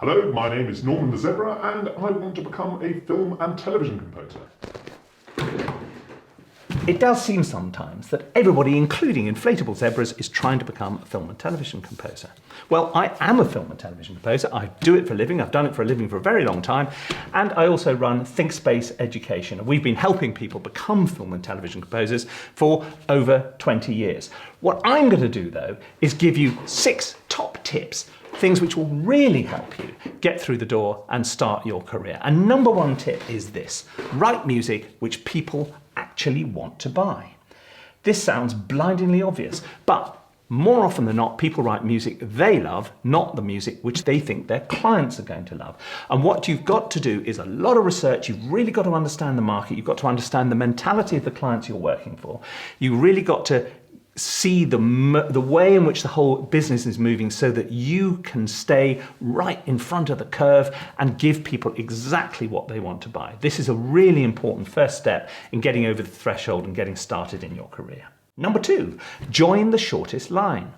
Hello, my name is Norman the Zebra and I want to become a film and television composer. It does seem sometimes that everybody, including inflatable zebras, is trying to become a film and television composer. Well, I am a film and television composer. I do it for a living. I've done it for a living for a very long time. And I also run ThinkSpace Education. We've been helping people become film and television composers for over 20 years. What I'm going to do, though, is give you 6 top tips, things which will really help you get through the door and start your career. And number 1 tip is this: write music which people actually want to buy. This sounds blindingly obvious, but more often than not, people write music they love, not the music which they think their clients are going to love. And what you've got to do is a lot of research. You've really got to understand the market. You've got to understand the mentality of the clients you're working for. You really got to see the way in which the whole business is moving so that you can stay right in front of the curve and give people exactly what they want to buy. This is a really important first step in getting over the threshold and getting started in your career. Number 2, join the shortest line.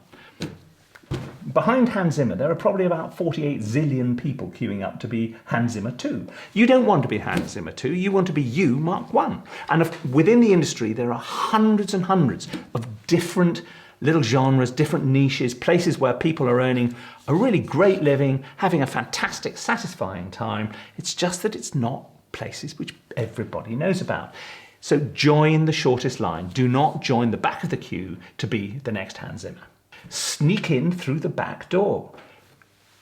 Behind Hans Zimmer, there are probably about 48 zillion people queuing up to be Hans Zimmer 2. You don't want to be Hans Zimmer 2, you want to be you, Mark 1. And within the industry, there are hundreds and hundreds of different little genres, different niches, places where people are earning a really great living, having a fantastic, satisfying time. It's just that it's not places which everybody knows about. So join the shortest line. Do not join the back of the queue to be the next Hans Zimmer. Sneak in through the back door.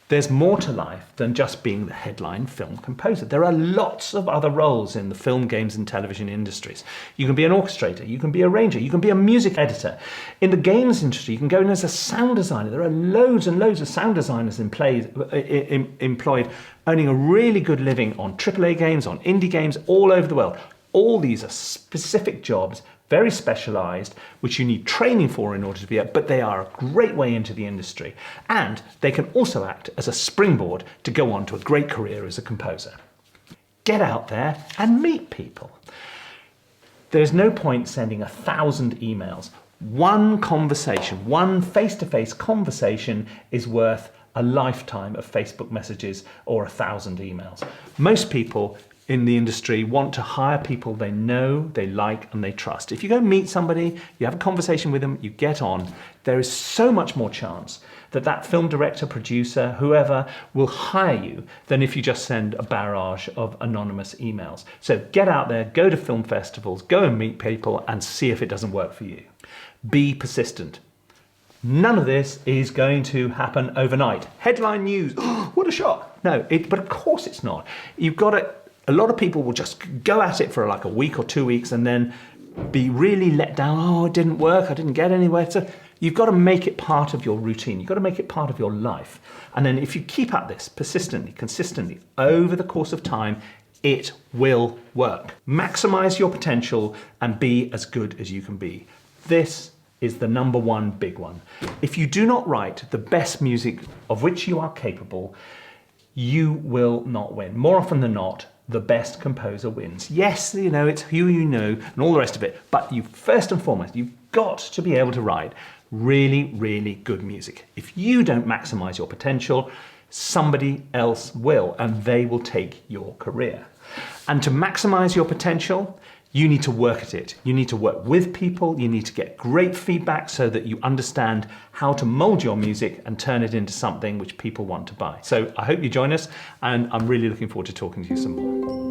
There's more to life than just being the headline film composer. There are lots of other roles in the film, games and television industries. You can be an orchestrator, you can be a arranger, you can be a music editor. In the games industry, you can go in as a sound designer. There are loads and loads of sound designers employed, earning a really good living on AAA games, on indie games, all over the world. All these are specific jobs, very specialised, which you need training for in order to be at, but they are a great way into the industry. And they can also act as a springboard to go on to a great career as a composer. Get out there and meet people. There's no point sending 1,000 emails. One conversation, one face-to-face conversation is worth a lifetime of Facebook messages or 1,000 emails. Most people in the industry want to hire people they know, they like, and they trust. If you go meet somebody, you have a conversation with them, you get on, there is so much more chance that that film director, producer, whoever will hire you than if you just send a barrage of anonymous emails. So get out there, go to film festivals, go and meet people and see if it doesn't work for you. Be persistent. None of this is going to happen overnight. Headline news, oh, what a shock. No, but of course it's not. You've got to. A lot of people will just go at it for like a week or 2 weeks and then be really let down. Oh, it didn't work, I didn't get anywhere. So you've got to make it part of your routine. You've got to make it part of your life. And then if you keep at this persistently, consistently, over the course of time, it will work. Maximize your potential and be as good as you can be. This is the number 1 big one. If you do not write the best music of which you are capable, you will not win. More often than not, the best composer wins. Yes, you know, it's who you know and all the rest of it, but you first and foremost, you've got to be able to write really, really good music. If you don't maximize your potential, somebody else will, and they will take your career. And to maximize your potential, you need to work at it. You need to work with people. You need to get great feedback so that you understand how to mold your music and turn it into something which people want to buy. So I hope you join us, and I'm really looking forward to talking to you some more.